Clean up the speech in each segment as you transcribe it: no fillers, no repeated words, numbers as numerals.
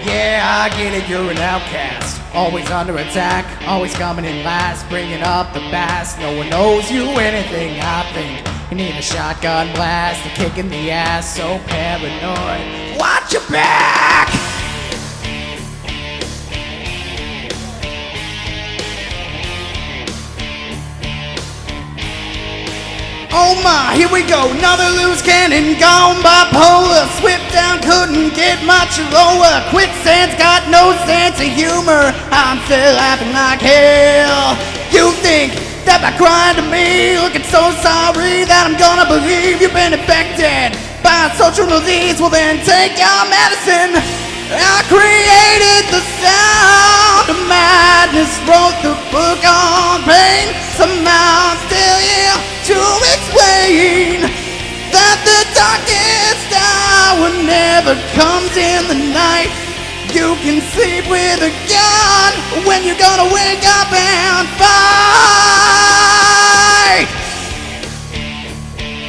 Yeah, I get it, you're an outcast. Always under attack, always coming in last, bringing up the bass. No one knows you anything. I think you need a shotgun blast, a kick in the ass. So paranoid, watch your back. Oh my, here we go, another loose cannon, gone bipolar. Swift down, couldn't get much lower. Quicksand's got no sense of humor. I'm still laughing like hell. You think that by crying to me, looking so sorry, that I'm gonna believe you've been infected by a social disease? Well then take your medicine. I created the sound of madness, wrote the book on pain. Somehow I'm still here to explain that the darkest hour never comes in the night. You can sleep with a gun when you're gonna wake up and fight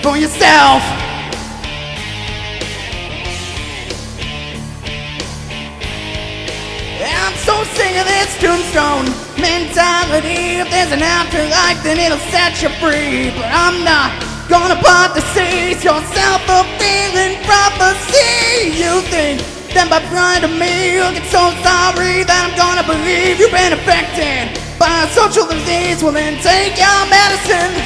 for yourself. I'm so sick of this tombstone mentality. If there's an afterlife, then it'll set you free. But I'm not gonna part the seas, your self-fulfilling prophecy. You think that by crying to me, you'll get so sorry that I'm gonna believe you've been affected by a social disease? Well then take your medicine.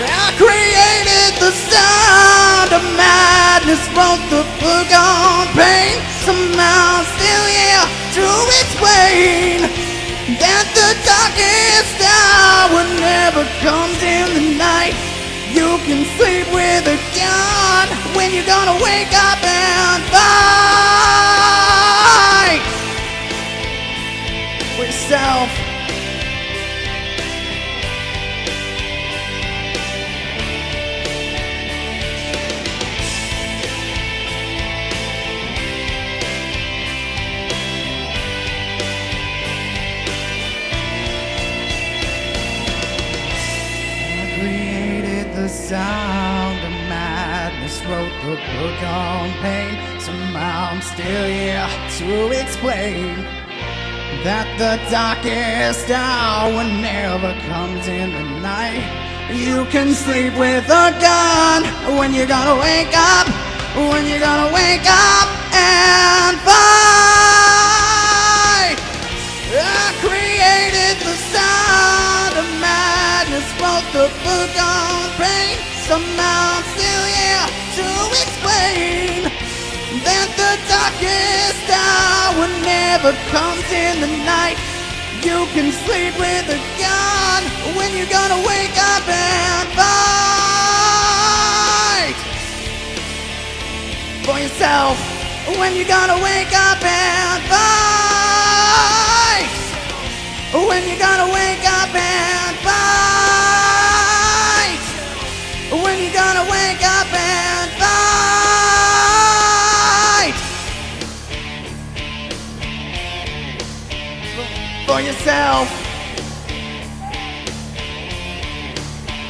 I created the sound of madness, wrote the book on pain. Somehow I'm still here to explain that the darkest hour never comes in the night. You can sleep with a gun when you're gonna wake up and fight for yourself. The sound of madness, wrote the book on pain. Somehow I'm still here to explain that the darkest hour never comes in the night. You can sleep with a gun when you're gonna wake up, when you're gonna wake up and fight. I created the sound of madness, wrote the book on pain. Somehow I'm still here to explain that the darkest hour never comes in the night. You can sleep with a gun when you're gonna wake up and fight for yourself. When you're gonna wake up and fight. When you're gonna wake up and fight. When you're gonna wake up and fight for yourself.